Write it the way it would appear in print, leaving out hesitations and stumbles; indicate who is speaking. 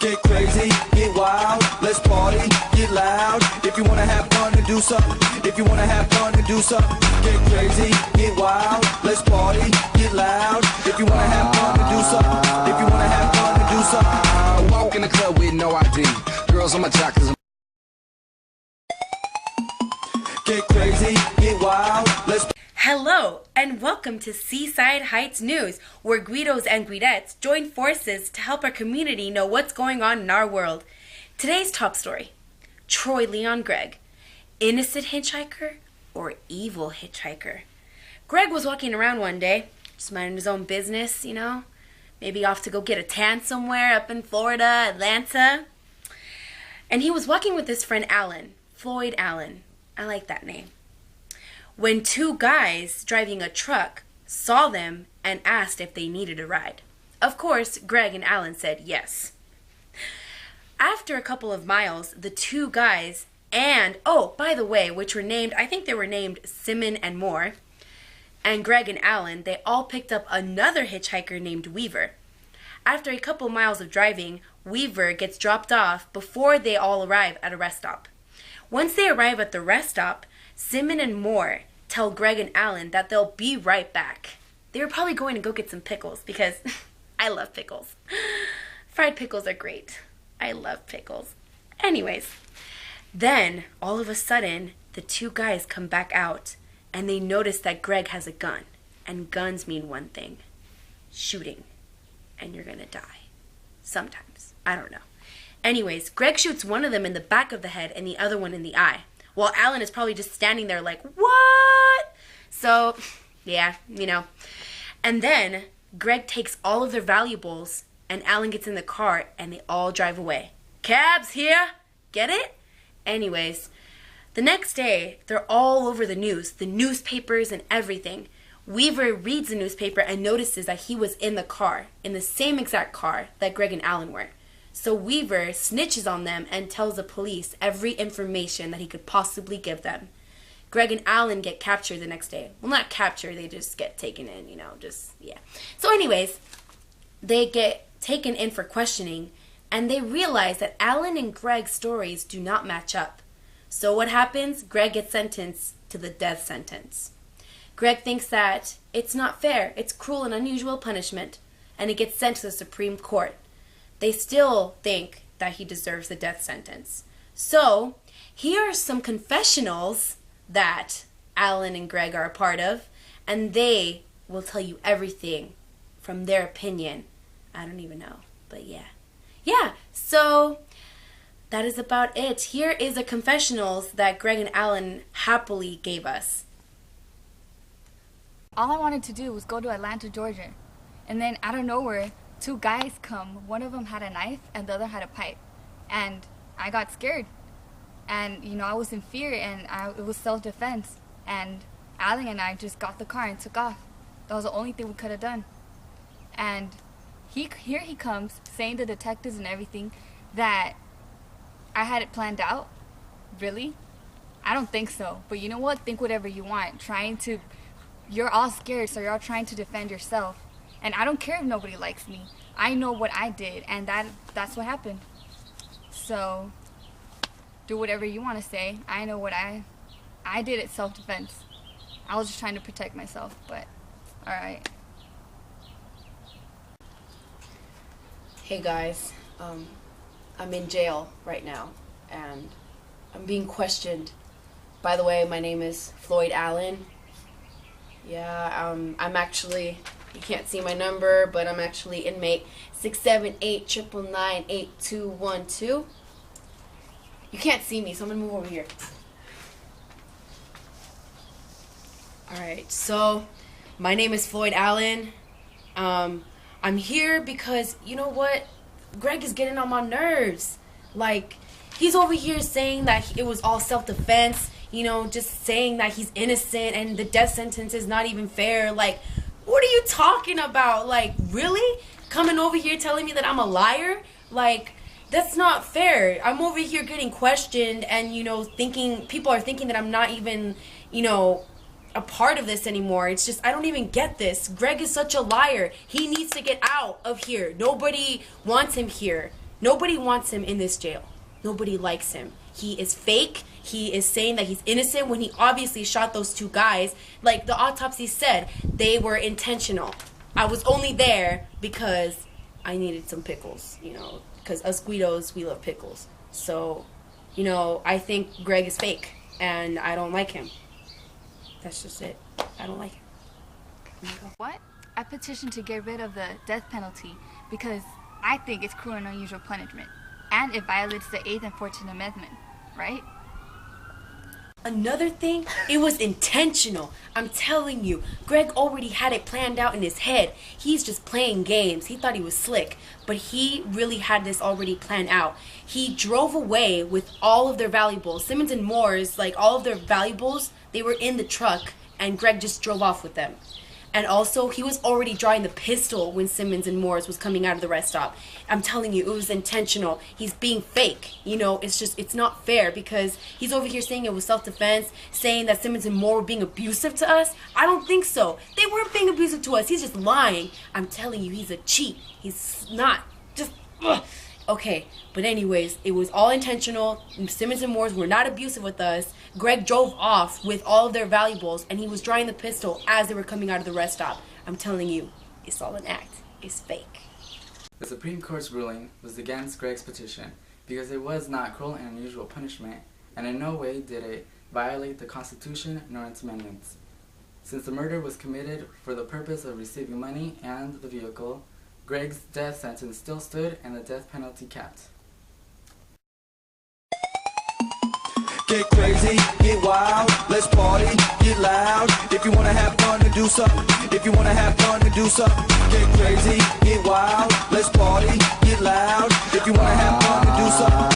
Speaker 1: Get crazy, get wild, let's party, get loud. If you wanna have fun and do something, if you wanna have fun and do something, get crazy, get wild, let's party, get loud. If you wanna have fun and do something, if you wanna have fun and do something.
Speaker 2: I walk in the club with no ID. Girls on my jock 'cause I'm
Speaker 1: Get crazy, get wild, let's
Speaker 3: Hello, and welcome to Seaside Heights News, where Guidos and Guidettes join forces to help our community know what's going on in our world. Today's top story: Troy Leon Gregg, innocent hitchhiker or evil hitchhiker? Greg was walking around one day, just minding his own business, maybe off to go get a tan somewhere up in Florida, Atlanta. And he was walking with his friend Alan, Floyd Allen. I like that name. When two guys driving a truck saw them and asked if they needed a ride. Of course, Greg and Alan said yes. After a couple of miles, the two guys and, by the way, which were named, I think they were named Simon and Moore, and Greg and Alan, they all picked up another hitchhiker named Weaver. After a couple miles of driving, Weaver gets dropped off before they all arrive at a rest stop. Once they arrive at the rest stop, Simon and Moore tell Greg and Alan that they'll be right back. They were probably going to go get some pickles because I love pickles. Fried pickles are great. I love pickles. Anyways, then all of a sudden, the two guys come back out and they notice that Greg has a gun. And guns mean one thing: shooting. And you're gonna die. Sometimes. I don't know. Anyways, Greg shoots one of them in the back of the head and the other one in the eye. While Alan is probably just standing there like, what? So, yeah, And then Greg takes all of their valuables and Alan gets in the car and they all drive away. Cabs here! Get it? Anyways, the next day, they're all over the news, the newspapers and everything. Weaver reads the newspaper and notices that he was in the car, in the same exact car that Greg and Alan were. So Weaver snitches on them and tells the police every information that he could possibly give them. Greg and Alan get captured the next day. Well, not captured, they just get taken in, So anyways, they get taken in for questioning, and they realize that Alan and Greg's stories do not match up. So what happens? Greg gets sentenced to the death sentence. Greg thinks that it's not fair, it's cruel and unusual punishment, and he gets sent to the Supreme Court. They still think that he deserves the death sentence. So, here are some confessionals that Alan and Greg are a part of, and they will tell you everything from their opinion. I don't even know, but yeah. Yeah, so that is about it. Here is the confessionals that Greg and Alan happily gave us.
Speaker 4: All I wanted to do was go to Atlanta, Georgia. And then out of nowhere, two guys come. One of them had a knife and the other had a pipe. And I got scared. And, I was in fear and it was self-defense. And Alan and I just got the car and took off. That was the only thing we could have done. And here he comes saying to detectives and everything that I had it planned out. Really? I don't think so. But you know what? Think whatever you want. You're all scared, so you're all trying to defend yourself. And I don't care if nobody likes me. I know what I did, and that's what happened. So, do whatever you want to say. I know what I did it self-defense. I was just trying to protect myself, but alright.
Speaker 3: Hey guys, I'm in jail right now, and I'm being questioned. By the way, my name is Floyd Allen. Yeah, I'm actually, you can't see my number, but I'm actually inmate 678-999-8212. You can't see me, so I'm gonna move over here. Alright, so my name is Floyd Allen. I'm here because, you know what? Greg is getting on my nerves. Like, he's over here saying that it was all self-defense. Just saying that he's innocent and the death sentence is not even fair. Like, what are you talking about? Like, really? Coming over here telling me that I'm a liar? Like, that's not fair. I'm over here getting questioned and, people are thinking that I'm not even, a part of this anymore. It's just, I don't even get this. Greg is such a liar. He needs to get out of here. Nobody wants him here. Nobody wants him in this jail. Nobody likes him. He is fake. He is saying that he's innocent when he obviously shot those two guys. Like the autopsy said, they were intentional. I was only there because I needed some pickles, you know, because us Guidos, we love pickles. So, you know, I think Greg is fake, and I don't like him. That's just it. I don't like him.
Speaker 4: What? I petitioned to get rid of the death penalty because I think it's cruel and unusual punishment, and it violates the 8th and 14th Amendment, right?
Speaker 3: Another thing, it was intentional. I'm telling you, Greg already had it planned out in his head. He's just playing games. He thought he was slick, but he really had this already planned out. He drove away with all of their valuables. Simmons and Moore's, like all of their valuables, they were in the truck, and Greg just drove off with them. And also, he was already drawing the pistol when Simmons and Morris was coming out of the rest stop. I'm telling you, it was intentional. He's being fake. You know, it's not fair because he's over here saying it was self-defense, saying that Simmons and Moore were being abusive to us. I don't think so. They weren't being abusive to us. He's just lying. I'm telling you, he's a cheat. He's not. Just, ugh. Okay, but anyways, it was all intentional. Simmons and Moores were not abusive with us. Greg drove off with all of their valuables, and he was drawing the pistol as they were coming out of the rest stop. I'm telling you, it's all an act. It's fake.
Speaker 5: The Supreme Court's ruling was against Greg's petition because it was not cruel and unusual punishment, and in no way did it violate the Constitution nor its amendments. Since the murder was committed for the purpose of receiving money and the vehicle, Greg's death sentence still stood and the death penalty capped.
Speaker 1: Get crazy, get wild, let's party, get loud. If you wanna have fun and do something, if you wanna have fun and do something, get crazy, get wild, let's party, get loud. If you wanna have fun and do something.